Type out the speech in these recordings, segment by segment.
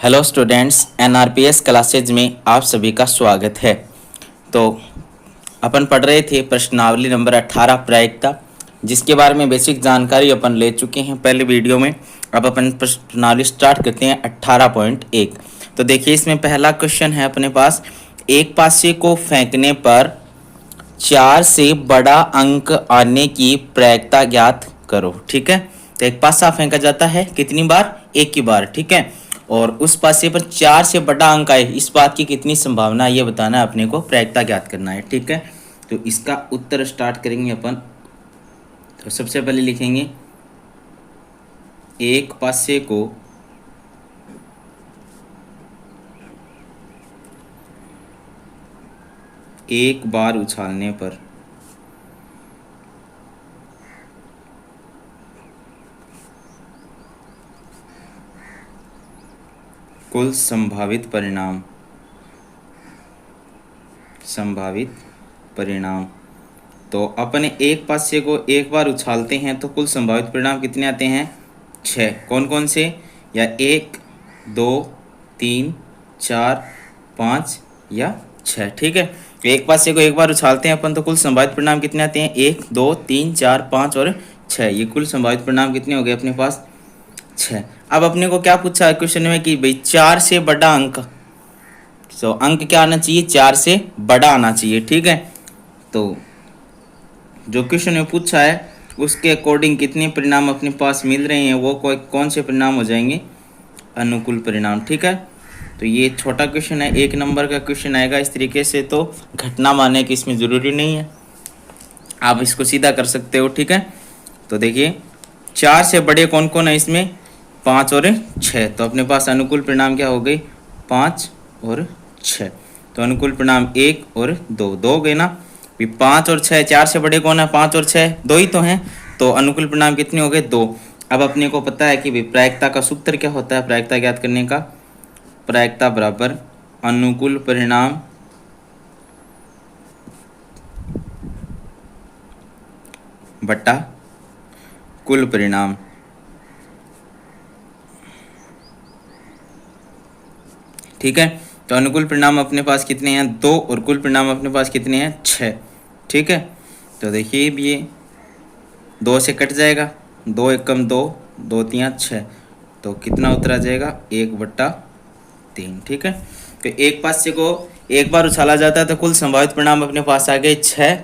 Hello students, एनआरपीएस classes में आप सभी का स्वागत है। तो अपन पढ़ रहे थे प्रश्नावली नंबर 18 प्रायिकता, जिसके बारे में बेसिक जानकारी अपन ले चुके हैं पहले वीडियो में। अब अपन प्रश्नावली स्टार्ट करते हैं 18.1। तो देखिए, इसमें पहला क्वेश्चन है अपने पास, एक पासे को फेंकने पर 4 से बड़ा अंक आने की प्रायिकता ज्ञात करो। ठीक है, तो एक पासा फेंका जाता है कितनी बार? एक ही बार। ठीक है, और उस पासे पर 4 से बड़ा अंक आए, इस बात की कितनी संभावना है ये बताना है अपने को, प्रायिकता ज्ञात करना है। ठीक है, तो इसका उत्तर स्टार्ट करेंगे अपन। तो सबसे पहले लिखेंगे एक पासे को एक बार उछालने पर कुल संभावित परिणाम। तो अपने एक पासे को एक बार उछालते हैं तो कुल संभावित परिणाम कितने आते हैं? 6। कौन कौन से? या 1, 2, 3, 4, 5 या 6। ठीक है, एक पासे को एक बार उछालते हैं अपन तो कुल संभावित परिणाम कितने आते हैं? 1, 2, 3, 4, 5 और 6। ये कुल संभावित परिणाम कितने हो गए अपने पास? 6। अब अपने को क्या पूछा है क्वेश्चन में कि भाई 4 से बड़ा अंक, तो अंक क्या आना चाहिए? 4 से बड़ा आना चाहिए। ठीक है, तो जो क्वेश्चन में पूछा है उसके अकॉर्डिंग कितने परिणाम अपने पास मिल रहे हैं, वो कौन से परिणाम हो जाएंगे? अनुकूल परिणाम। ठीक है, तो ये छोटा क्वेश्चन है, 1 नंबर का क्वेश्चन आएगा इस तरीके से। तो घटना मानने की इसमें ज़रूरी नहीं है, आप इसको सीधा कर सकते हो। ठीक है, तो देखिए 4 से बड़े कौन कौन है इसमें? 5 और 6। तो अपने पास अनुकूल परिणाम क्या हो गई? 5 और 6। तो अनुकूल परिणाम 1 और 2 हो गए ना। 5 और 6, 4 से बड़े कौन है? 5 और 6 दो ही तो हैं, तो अनुकूल परिणाम कितने हो गए? 2। अब अपने को पता है कि प्रायिकता का सूत्र क्या होता है प्रायिकता ज्ञात करने का? प्रायिकता बराबर अनुकूल परिणाम बटा कुल परिणाम। ठीक है, तो अनुकूल परिणाम अपने पास कितने हैं? 2 और कुल परिणाम अपने पास कितने हैं? 6। ठीक है, तो देखिए ये 2 से कट जाएगा, 2 एकम 2, 2 3 6, तो कितना उत्तर आ जाएगा? 1/3। ठीक है, तो एक पासे को एक बार उछाला जाता है तो कुल संभावित परिणाम अपने पास आ गए 6।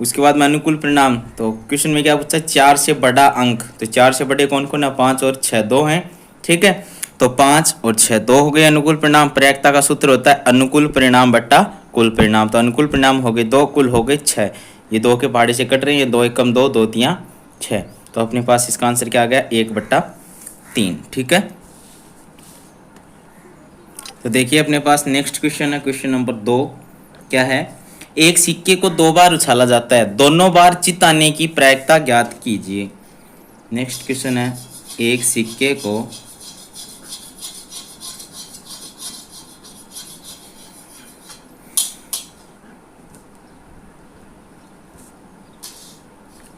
उसके बाद में अनुकूल परिणाम, तो क्वेश्चन में क्या पूछा? 4 से बड़ा अंक, तो 4 से बड़े कौन कौन है? 5 और 6 दो हैं। ठीक है, तो 5 और 6 दो हो गए अनुकूल परिणाम। प्रायिकता का सूत्र होता है अनुकूल परिणाम बट्टा कुल परिणाम। तो अनुकूल परिणाम हो गए 2, कुल हो गए 6। ये 2 के पहाड़े से कट रहे हैं, 2 एकम 2, 2 3 6। तो अपने पास इसका आंसर क्या आ गया? 1/3। ठीक है, तो देखिए अपने पास नेक्स्ट क्वेश्चन है, क्वेश्चन नंबर 2। क्या है? एक सिक्के को 2 बार उछाला जाता है, दोनों बार चित आने की प्रायिकता ज्ञात कीजिए। नेक्स्ट क्वेश्चन है, एक सिक्के को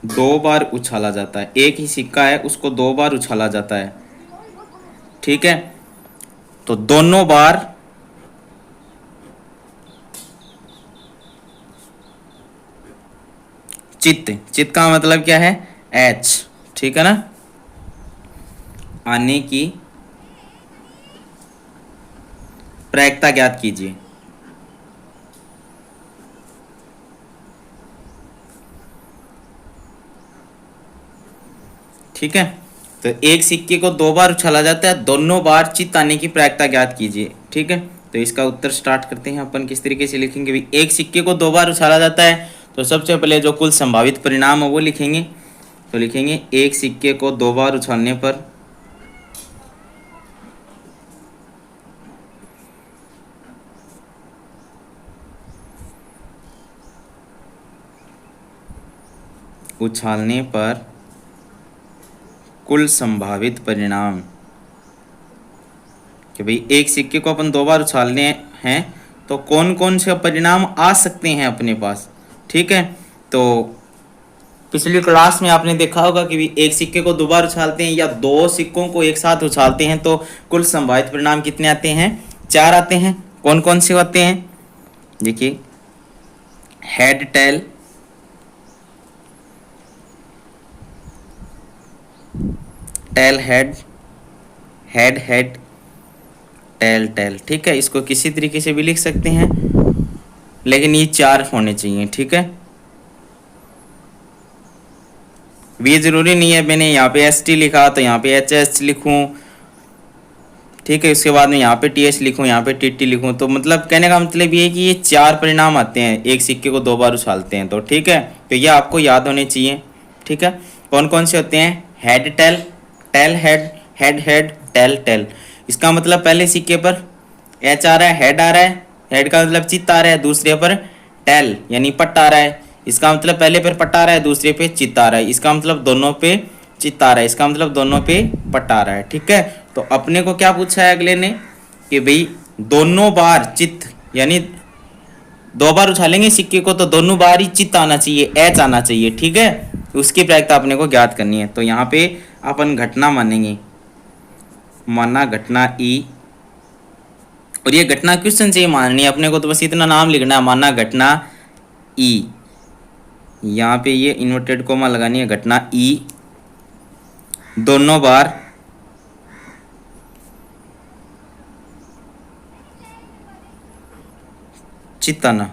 2 बार उछाला जाता है। एक ही सिक्का है, उसको 2 बार उछाला जाता है। ठीक है, तो दोनों बार चित का मतलब क्या है? एच। ठीक है ना, आने की प्रायिकता ज्ञात कीजिए। ठीक है, तो एक सिक्के को 2 बार उछाला जाता है, दोनों बार चित आने की प्रायिकता ज्ञात कीजिए। ठीक है, तो इसका उत्तर स्टार्ट करते हैं अपन। किस तरीके से लिखेंगे? भी एक सिक्के को 2 बार उछाला जाता है, तो सबसे पहले जो कुल संभावित परिणाम है वो लिखेंगे। तो लिखेंगे एक सिक्के को 2 बार उछालने पर कुल संभावित परिणाम। कि भाई एक सिक्के को अपन 2 बार उछालने हैं तो कौन कौन से परिणाम आ सकते हैं अपने पास। ठीक है, तो पिछली क्लास में आपने देखा होगा कि भी एक सिक्के को दो बार उछालते हैं या दो सिक्कों को एक साथ उछालते हैं तो कुल संभावित परिणाम कितने आते हैं? 4 आते हैं। कौन कौन से होते हैं? देखिए, head tail, tail head, head head, tail tail. ठीक है, इसको किसी तरीके से भी लिख सकते हैं, लेकिन ये 4 होने चाहिए। ठीक है, ये जरूरी नहीं है मैंने यहाँ पे एस टी लिखा तो यहाँ पे एच एच लिखूँ। ठीक है, उसके बाद में यहाँ पे टी एच लिखूँ, यहाँ पे टी टी लिखूँ। तो मतलब कहने का मतलब ये है कि ये 4 परिणाम आते हैं एक सिक्के को 2 बार उछालते हैं तो। ठीक है, तो ये आपको याद होने चाहिए। ठीक है, कौन कौन से होते हैं? Head tail, tail head, head head, tail tail. इसका मतलब पहले सिक्के पर एच आ रहा है, हेड आ रहा है, हेड का मतलब चित्त आ रहा है, दूसरे पर टेल यानी पट्ट आ रहा है। इसका मतलब पहले पर पट्ट आ रहा है, दूसरे पे चित्त आ रहा है। इसका मतलब दोनों पे चित्त आ रहा है, इसका मतलब दोनों पे पट्ट आ रहा है। ठीक है, तो अपने को क्या पूछा है अगले ने कि भाई दोनों बार चित्त यानी 2 बार उछालेंगे सिक्के को तो दोनों बार ही चित्त आना चाहिए, एच आना चाहिए। ठीक है, उसकी प्रायिकता अपने को ज्ञात करनी है। तो यहाँ पे अपन घटना मानेंगे, माना घटना ई। और ये घटना क्वेश्चन से ही माननी है अपने को, तो बस इतना नाम लिखना है, माना घटना ई। यहाँ पे ये इन्वर्टेड कोमा लगानी है, घटना ई दोनों बार चित्त आना।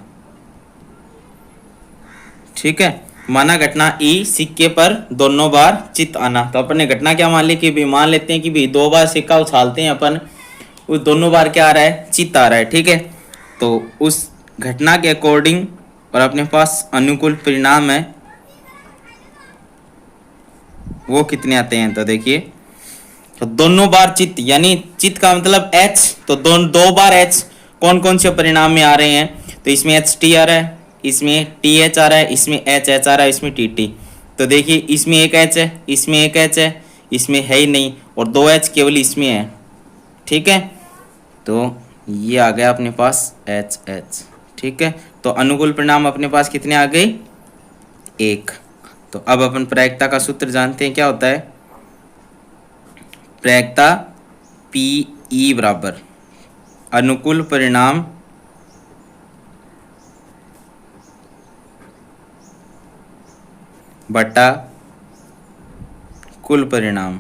ठीक है, माना घटना ई सिक्के पर दोनों बार चित्त आना। तो अपन ने घटना क्या मान ली कि भी मान लेते हैं कि भी 2 बार सिक्का उछालते हैं अपन, उस दोनों बार क्या आ रहा है? चित्त आ रहा है। ठीक है, तो उस घटना के अकॉर्डिंग और अपने पास अनुकूल परिणाम है वो कितने आते हैं? तो देखिए, तो दोनों बार चित्त यानी चित्त का मतलब एच, तो दो बार एच कौन कौन से परिणाम में आ रहे हैं? तो इसमें एच टी आ रहा है, इसमें टी एच आ रहा है, इसमें एच एच आ रहा है, इसमें टी टी। तो देखिए, इसमें एक एच है, इसमें एक एच है, इसमें है ही नहीं, और 2 एच केवल इसमें है। ठीक है, तो ये आ गया अपने पास एच एच। ठीक है, तो अनुकूल परिणाम अपने पास कितने आ गए? 1। तो अब अपन प्रायिकता का सूत्र जानते हैं, क्या होता है? प्रायिकता पी ई बराबर अनुकूल परिणाम बटा कुल परिणाम।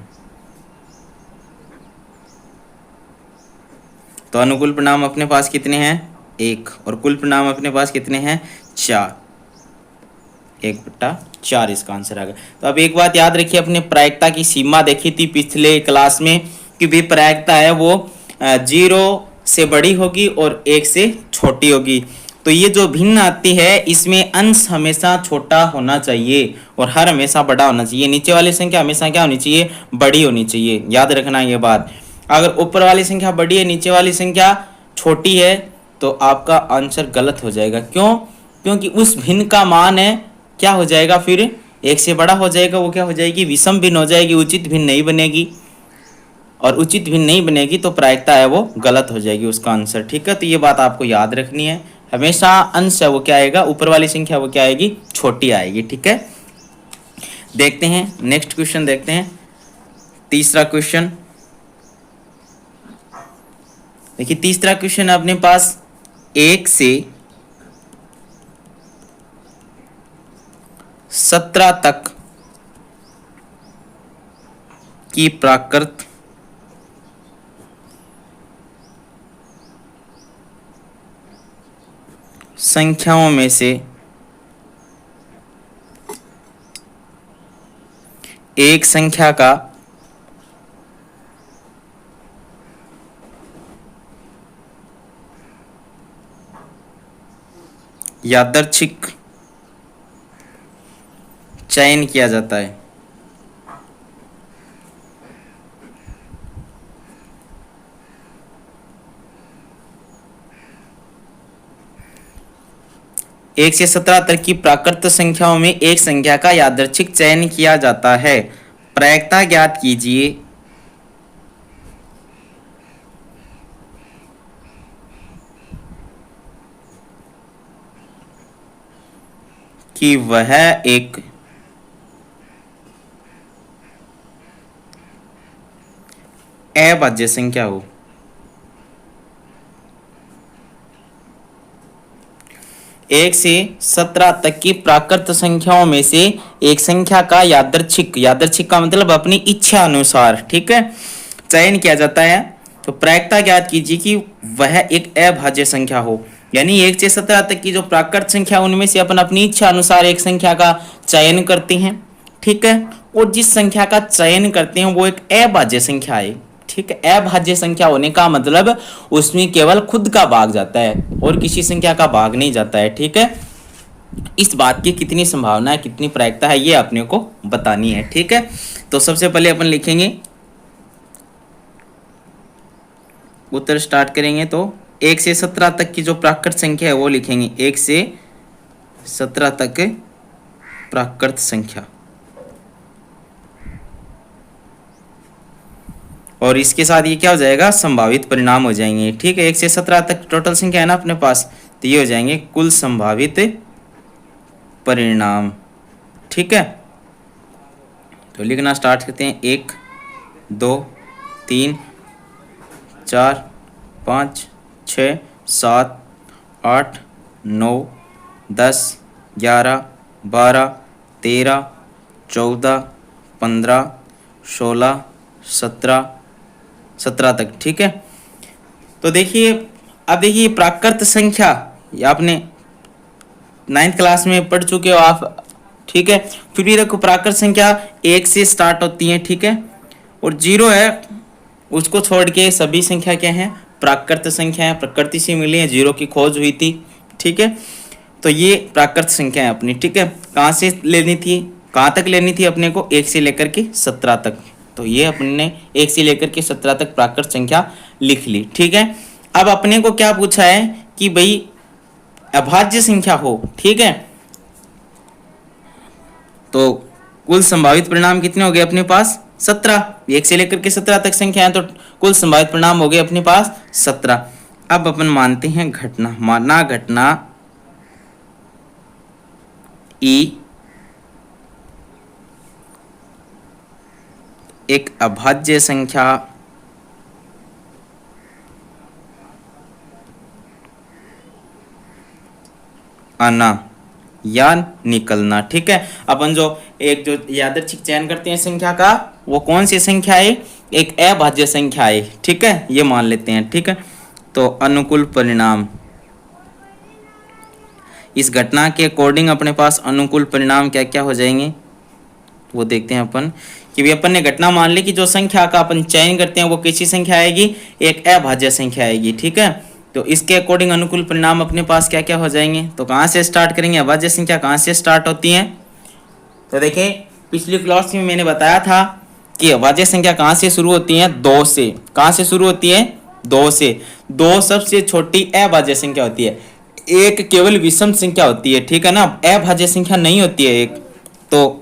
तो अनुकूल परिणाम अपने पास कितने हैं? 1, और कुल परिणाम अपने पास कितने हैं? 4। 1/4 इसका आंसर आ गया। तो अब एक बात याद रखिए, अपने प्रायिकता की सीमा देखी थी पिछले क्लास में कि भी प्रायिकता है वो 0 से बड़ी होगी और 1 से छोटी होगी। तो ये जो भिन्न आती है इसमें अंश हमेशा छोटा होना चाहिए और हर हमेशा बड़ा होना चाहिए। नीचे वाली संख्या हमेशा क्या होनी चाहिए? बड़ी होनी चाहिए। याद रखना ये बात। अगर ऊपर वाली संख्या बड़ी है, नीचे वाली संख्या छोटी है, तो आपका आंसर गलत हो जाएगा। क्यों? क्योंकि उस भिन्न का मान है क्या हो जाएगा? फिर 1 से बड़ा हो जाएगा। वो क्या हो जाएगी? विषम भिन्न हो जाएगी, उचित भिन्न नहीं बनेगी। और उचित भिन्न नहीं बनेगी तो प्रायिकता है वो गलत हो जाएगी उसका आंसर। ठीक है, तो ये बात आपको याद रखनी है। हमेशा अंश है वो क्या आएगा? ऊपर वाली संख्या वो क्या आएगी? छोटी आएगी। ठीक है, देखते हैं नेक्स्ट क्वेश्चन। देखते हैं तीसरा क्वेश्चन। देखिए, तीसरा क्वेश्चन है अपने पास 1 से 17 तक की प्राकृत संख्याओं में से एक संख्या का यादृच्छिक चयन किया जाता है। एक से 17 तक की प्राकृत संख्याओं में एक संख्या का यादृच्छिक चयन किया जाता है। प्रायिकता ज्ञात कीजिए कि वह एक अभाज्य संख्या हो। एक से 17 तक की प्राकृत संख्याओं में से एक संख्या का यादृच्छिक, यादृच्छिक का मतलब अपनी इच्छा अनुसार, ठीक है, चयन किया जाता है। तो प्रायिकता ज्ञात कीजिए कि वह एक अभाज्य संख्या हो। यानी 1 से 17 तक की जो प्राकृत संख्या उनमें से अपन अपनी इच्छा अनुसार एक संख्या का चयन करते हैं, ठीक है, और जिस संख्या का चयन करते हैं वो एक अभाज्य संख्या है, ठीक है। अभाज्य संख्या होने का मतलब उसमें केवल खुद का भाग जाता है और किसी संख्या का भाग नहीं जाता है, ठीक है। इस बात की कितनी संभावना है, कितनी प्रायिकता है, ये अपने को बतानी है, ठीक है। तो सबसे पहले अपन लिखेंगे, उत्तर स्टार्ट करेंगे। तो 1 से 17 तक की जो प्राकृत संख्या है वो लिखेंगे, 1 से 17 तक प्राकृत संख्या, और इसके साथ ये क्या हो जाएगा, संभावित परिणाम हो जाएंगे, ठीक है। 1 से 17 तक टोटल संख्या है ना अपने पास, तो ये हो जाएंगे कुल संभावित परिणाम, ठीक है। तो लिखना स्टार्ट करते हैं, 1 2 3 4 5 6 7 8 9 10 11 12 13 14 15 16 17 तक, ठीक है। तो देखिए, अब देखिए प्राकृत संख्या, ये आपने 9th क्लास में पढ़ चुके हो आप, ठीक है। फिर भी देखो प्राकृत संख्या 1 से स्टार्ट होती है, ठीक है, और 0 है, उसको छोड़ के सभी संख्या क्या है, प्राकृत संख्या है, प्रकृति से मिली है, 0 की खोज हुई थी, ठीक है। तो ये प्राकृत संख्या है अपनी, ठीक है। कहाँ से लेनी थी, कहाँ तक लेनी थी अपने को, 1 से लेकर के 17 तक। तो ये अपने 1 से लेकर के 17 तक प्राकृत संख्या लिख ली, ठीक है। अब अपने को क्या पूछा है कि भाई अभाज्य संख्या हो, ठीक है। तो कुल संभावित परिणाम कितने हो गए अपने पास, 17। 1 से लेकर के 17 तक संख्या है, तो कुल संभावित परिणाम हो गए अपने पास 17। अब अपन मानते हैं घटना, माना घटना ई एक अभाज्य संख्या आना या निकलना, ठीक है। अपन जो एक जो यादृच्छिक चयन करते हैं संख्या का, वो कौन सी संख्या है, एक अभाज्य संख्या है, ठीक है, ये मान लेते हैं, ठीक है। तो अनुकूल परिणाम, इस घटना के अकॉर्डिंग अपने पास अनुकूल परिणाम क्या क्या हो जाएंगे, वो देखते हैं अपन। कि भी अपन ने घटना मान ली कि जो संख्या का अपन चयन करते हैं वो कैसी संख्या आएगी, एक अभाज्य संख्या आएगी, ठीक है। तो इसके अकॉर्डिंग अनुकूल परिणाम अपने पास क्या क्या हो जाएंगे। तो कहाँ से स्टार्ट करेंगे, अभाज्य संख्या कहाँ से स्टार्ट होती है। तो देखिए पिछली क्लास में मैंने बताया था कि अभाज्य संख्या कहाँ से शुरू होती है, 2 से। कहाँ से शुरू होती है, 2 से। 2 सबसे छोटी अभाज्य संख्या होती है, एक केवल विषम संख्या होती है, ठीक है ना, अभाज्य संख्या नहीं होती है एक। तो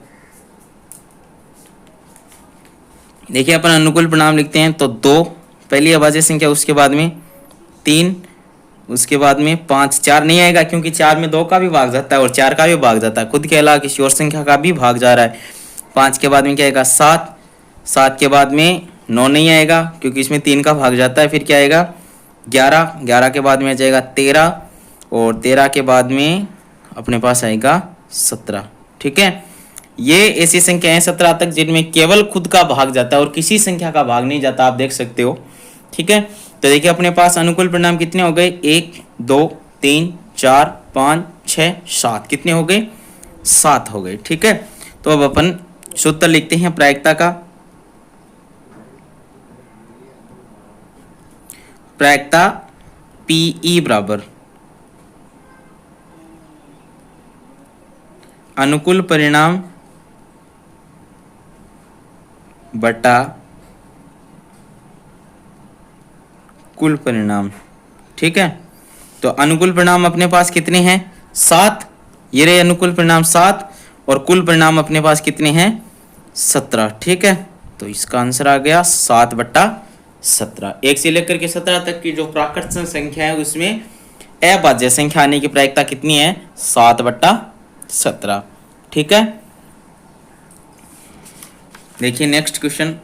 देखिए अपन अनुकूल परिणाम लिखते हैं, तो 2 पहली अभाज्य संख्या, उसके बाद में 3, उसके बाद में 5, 4 नहीं आएगा क्योंकि 4 में 2 का भी भाग जाता है और 4 का भी भाग जाता है, खुद के अलावा किसी और संख्या का भी भाग जा रहा है। 5 के बाद में क्या आएगा, 7, 7 के बाद में 9 नहीं आएगा क्योंकि इसमें 3 का भाग जाता है। फिर क्या आएगा, 11, 11 के बाद में आ जाएगा 13, और 13 के बाद में अपने पास आएगा 17, ठीक है। ये ऐसी संख्या है 17 तक जिनमें केवल खुद का भाग जाता है और किसी संख्या का भाग नहीं जाता, आप देख सकते हो, ठीक है। तो देखिए अपने पास अनुकूल परिणाम कितने हो गए, 1 2 3 4 5 6 7, कितने हो गए, 7 हो गए, ठीक है। तो अब अपन सूत्र लिखते हैं प्रायिकता का। प्रायिकता पीई बराबर अनुकूल परिणाम बटा कुल परिणाम, ठीक है। तो अनुकूल परिणाम अपने पास कितने हैं, 7, ये रहे अनुकूल परिणाम 7, और कुल परिणाम अपने पास कितने हैं, 17, ठीक है। तो इसका आंसर आ गया 7/17। 1 से लेकर के 17 तक की जो प्राकृत संख्या है उसमें अभाज्य संख्या आने की प्रायिकता कितनी है, 7/17, ठीक है। देखिए next question,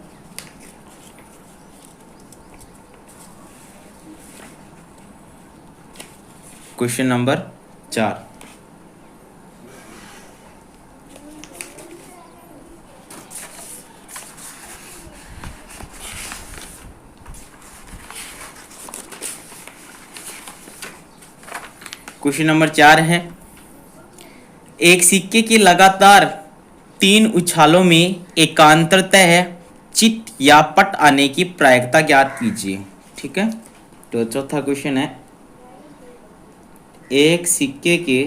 question number 4। Question number 4 है, एक सिक्के की लगातार 3 उछालों में एकांतरतः चित या पट आने की प्रायिकता ज्ञात कीजिए। ठीक है, तो चौथा क्वेश्चन है, एक सिक्के के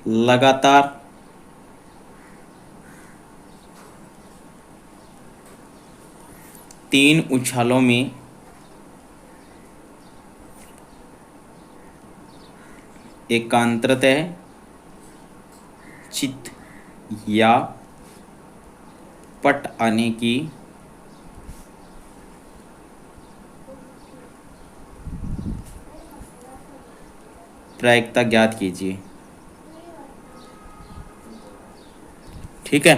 लगातार 3 उछालों में एकांतरतः चित या पट आने की प्रायिकता ज्ञात कीजिए। ठीक है,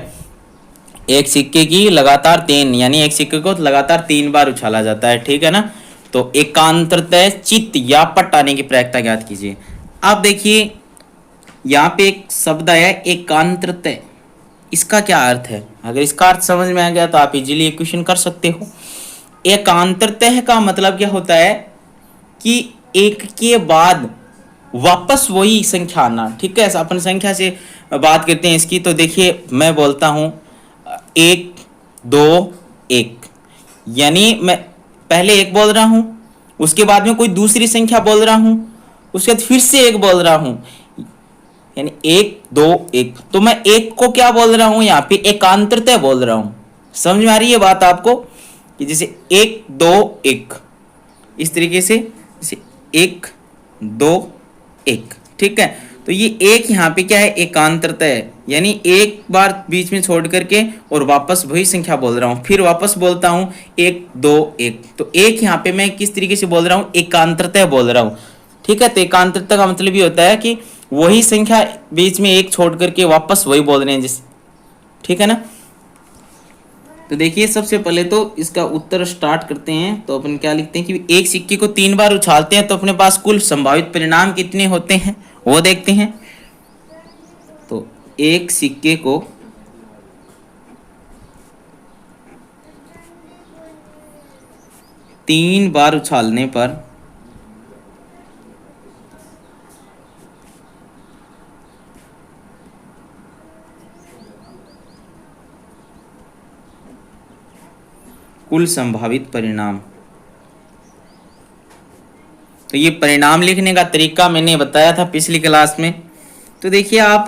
एक सिक्के की लगातार 3, यानी एक सिक्के को लगातार 3 बार उछाला जाता है। ठीक है ना, तो एकांतरतः चित या पट आने की प्रायिकता ज्ञात कीजिए। आप देखिए यहाँ पे एक शब्द आया एकांतरतः, इसका क्या अर्थ है? अगर इसका अर्थ समझ में आ गया तो आप इजीली क्वेश्चन कर सकते हो। एकांतरतः का मतलब क्या होता है कि एक के बाद वापस वही संख्या आना। ठीक है, अपन संख्या से बात करते हैं इसकी, तो देखिए मैं बोलता हूं 1 2 1, यानी मैं पहले 1 बोल रहा हूं, उसके बाद में कोई दूसरी संख्या बोल रहा हूं, उसके बाद फिर से 1 बोल रहा हूं, यानी 1 2 1। तो मैं 1 को क्या बोल रहा हूं यहाँ पे? एकांतरतः बोल रहा हूं। समझ में आ रही है बात आपको? कि जैसे 1 2 1, इस तरीके से, जैसे 1 2 1। ठीक है, तो ये एक यहाँ पे क्या है? एकांतरतः है, यानी एक बार बीच में छोड़ करके और वापस वही संख्या बोल रहा हूँ, फिर वापस बोलता हूँ 1 2 1। तो एक यहाँ पे मैं किस तरीके से बोल रहा हूँ? एकांतरतः बोल रहा हूँ। ठीक है, तो एकांतरतः का मतलब ये होता है कि वही संख्या बीच में एक छोड़ करके वापस वही बोल रहे हैं जिस। ठीक है ना, तो देखिए सबसे पहले तो इसका उत्तर स्टार्ट करते हैं। तो अपन क्या लिखते हैं कि एक सिक्के को 3 बार उछालते हैं तो अपने पास कुल संभावित परिणाम कितने होते हैं वो देखते हैं। तो एक सिक्के को तीन बार उछालने पर कुल संभावित परिणाम। तो ये परिणाम लिखने का तरीका मैंने बताया था पिछली क्लास में। तो देखिए आप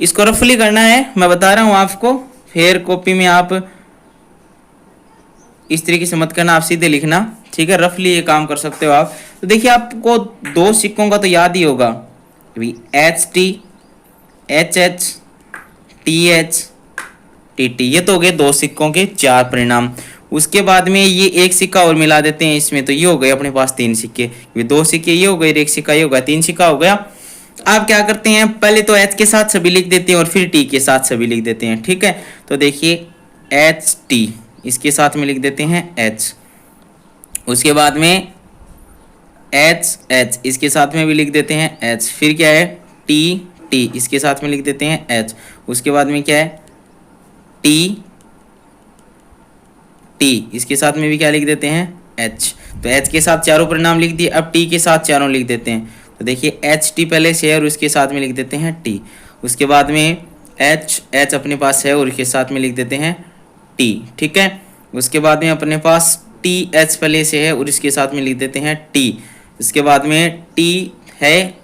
इसको रफली करना है, मैं बता रहा हूं आपको, फिर कॉपी में आप इस तरीके से मत करना, आप सीधे लिखना। ठीक है, रफली ये काम कर सकते हो आप। तो देखिए आपको 2 सिक्कों का तो याद ही होगा, HT HH TH TT, ये तो हो गए 2 सिक्कों के 4 परिणाम। उसके बाद में ये एक सिक्का और मिला देते हैं इसमें, तो ये हो गए अपने पास 3 सिक्के। ये 2 सिक्के ये हो गए, एक सिक्का ये हो गया, 3 सिक्का हो गया। आप क्या करते हैं, पहले तो H के साथ सभी लिख देते हैं और फिर T के साथ सभी लिख देते हैं। ठीक है, तो देखिए HT, इसके साथ में लिख देते हैं H। उसके बाद में HH, इसके साथ में भी लिख देते हैं H। फिर क्या है TT, इसके साथ में लिख देते हैं H। उसके बाद में क्या है T, इसके साथ में भी क्या लिख देते हैं H। तो H के साथ चारों परिणाम लिख दिए, अब T के साथ चारों लिख देते हैं। तो देखिए HT पहले से है और उसके साथ में लिख देते हैं T। उसके बाद में H अपने पास है और उसके साथ में लिख देते हैं T। ठीक है, उसके बाद में अपने पास TH पहले से है और इसके साथ में लिख देते हैं T। उसके बाद में T है,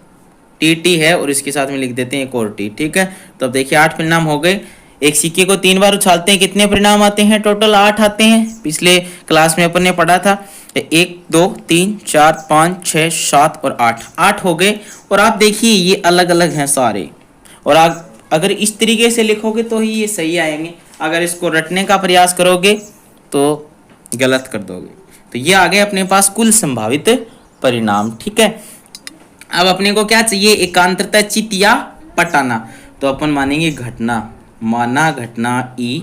TT है और इसके साथ में लिख देते हैं एक और T। ठीक है, तो अब देखिए 8 परिणाम हो गए। एक सिक्के को 3 बार उछालते हैं, कितने परिणाम आते हैं? टोटल 8 आते हैं। पिछले क्लास में अपन ने पढ़ा था 1 2 3 4 5 6 7 और 8 हो गए। और आप देखिए ये अलग अलग हैं सारे, और आप अगर इस तरीके से लिखोगे तो ही ये सही आएंगे, अगर इसको रटने का प्रयास करोगे तो गलत कर दोगे। तो ये आ गए अपने पास कुल संभावित परिणाम। ठीक है, अब अपने को क्या चाहिए? एकांतरता चित या पटाना। तो अपन मानेंगे घटना, माना घटना ई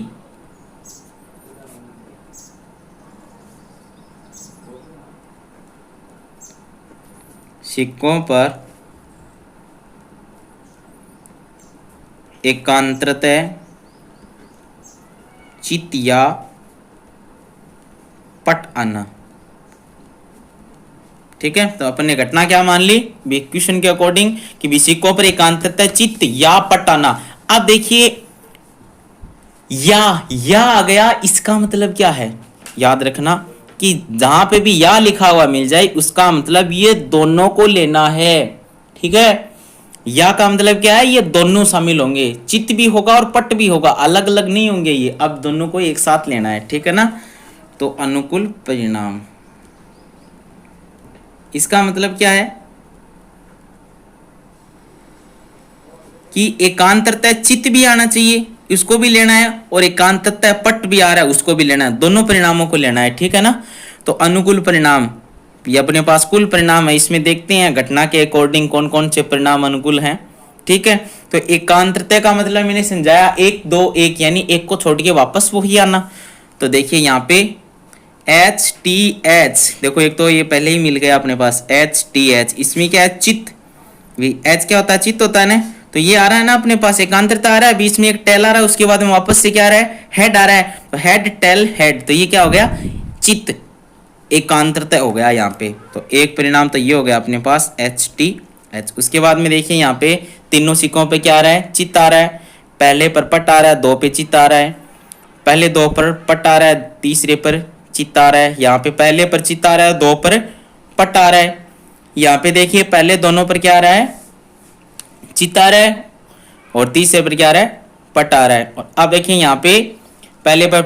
सिक्कों पर एकांतरतः चित या पट आना। ठीक है, तो अपन ने घटना क्या मान ली क्वेश्चन के अकॉर्डिंग कि सिक्कों पर एकांतरतः चित या पट आना। अब देखिए या आ गया, इसका मतलब क्या है, याद रखना कि जहां पे भी या लिखा हुआ मिल जाए उसका मतलब ये दोनों को लेना है। ठीक है, या का मतलब क्या है, ये दोनों शामिल होंगे, चित भी होगा और पट भी होगा, अलग अलग नहीं होंगे ये, अब दोनों को एक साथ लेना है। ठीक है ना, तो अनुकूल परिणाम, इसका मतलब क्या है कि एकांतरतः चित भी आना चाहिए, इसको भी लेना है, और एकांतरतः पट भी आ रहा है उसको भी लेना है, दोनों परिणामों को लेना है। ठीक है ना, तो अनुकूल परिणाम, ये अपने पास कुल परिणाम है, इसमें देखते हैं घटना के अकॉर्डिंग कौन कौन से परिणाम अनुकूल हैं। ठीक है, तो एकांतरतः का मतलब मैंने समझाया 1 2 1, यानी एक को छोड़ के वापस वही आना। तो देखिए यहाँ पे HTH, देखो एक तो ये पहले ही मिल गया अपने पास HTH, इसमें क्या है चित, H क्या होता है, चित होता है ना, तो ये आ रहा है ना अपने पास, एकांतरता आ रहा है, बीच में एक टेल आ रहा है, उसके बाद में वापस से क्या आ रहा है, हेड आ रहा है, तो हेड टेल हेड, तो ये क्या हो गया, चित एकांतरता हो गया यहाँ पे। तो एक परिणाम तो ये हो गया अपने पास HTH। उसके बाद में देखिए यहाँ पे तीनों सिक्कों पे क्या आ रहा है, चित आ रहा है, पहले पर पट आ रहा है, 2 पे चित आ रहा है, पहले 2 पर पट आ रहा है, तीसरे पर चित आ रहा है, यहाँ पे पहले पर चित आ रहा है, 2 पर पट आ रहा है, यहाँ पे देखिए पहले दोनों पर क्या आ रहा है, चित आ रहा है, और तीसरे पर क्या आ रहा है, पट आ रहा है। और अब देखिए यहाँ पे पहले पर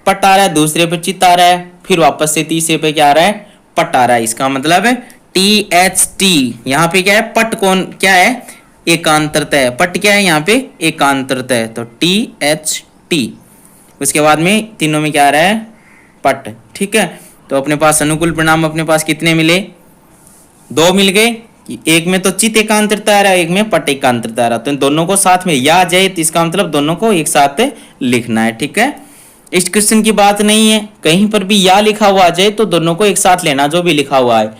पट आ रहा है, दूसरे पर चित आ रहा है, फिर वापस से तीसरे पे क्या आ रहा है, पट आ रहा है, इसका मतलब है THT। यहाँ पे क्या है, पट कौन क्या है, एकांतरतः, पट क्या है यहाँ पे, एकांतरतः, तो THT। उसके बाद में तीनों में क्या आ रहा है, पट। ठीक है, तो अपने पास अनुकूल परिणाम अपने पास कितने मिले, 2 मिल गए, एक में तो चित एकांतरता आ रहा है, एक में पट एकांतरता आ रहा है, तो इन दोनों को साथ में या आ जाए तो इसका मतलब दोनों को एक साथ लिखना है। ठीक है, इस क्वेश्चन की बात नहीं है, कहीं पर भी या लिखा हुआ आ जाए तो दोनों को एक साथ लेना, जो भी लिखा हुआ है।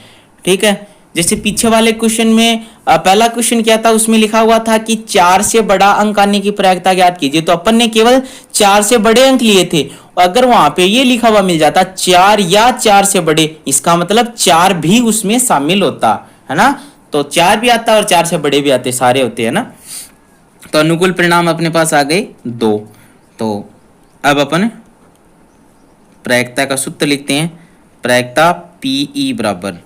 ठीक है, जैसे पीछे वाले क्वेश्चन में पहला क्वेश्चन क्या था, उसमें लिखा हुआ था कि 4 से बड़ा अंक आने की प्रायिकता ज्ञात कीजिए, तो अपन ने केवल 4 से बड़े अंक लिए थे, अगर वहां पे ये लिखा हुआ मिल जाता 4 या 4 से बड़े, इसका मतलब 4 भी उसमें शामिल होता है ना, तो 4 भी आता और 4 से बड़े भी आते, सारे होते हैं ना। तो अनुकूल परिणाम अपने पास आ गए 2। तो अब अपन प्रायिकता का सूत्र लिखते हैं, प्रायिकता PE बराबर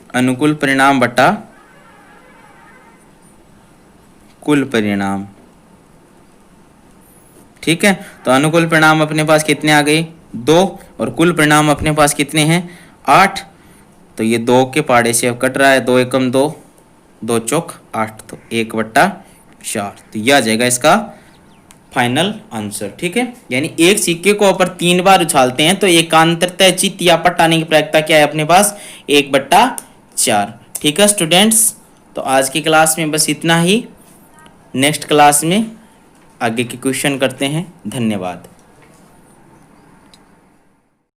अनुकूल परिणाम बटा कुल परिणाम। ठीक है, तो अनुकूल परिणाम अपने पास कितने आ गए, 2, और कुल परिणाम अपने पास कितने हैं, 8। तो ये 2 के पाड़े से अब कट रहा है, 2 एकम 2, 2 चौक 8, तो 1/4, तो यह आ जाएगा इसका फाइनल आंसर। ठीक है, यानी एक सिक्के को अपन 3 बार उछालते हैं तो एकांतरतः चित या पट आने की प्रायिकता क्या है अपने पास, 1/4। ठीक है स्टूडेंट्स, तो आज की क्लास में बस इतना ही, नेक्स्ट क्लास में आगे के क्वेश्चन करते हैं। धन्यवाद।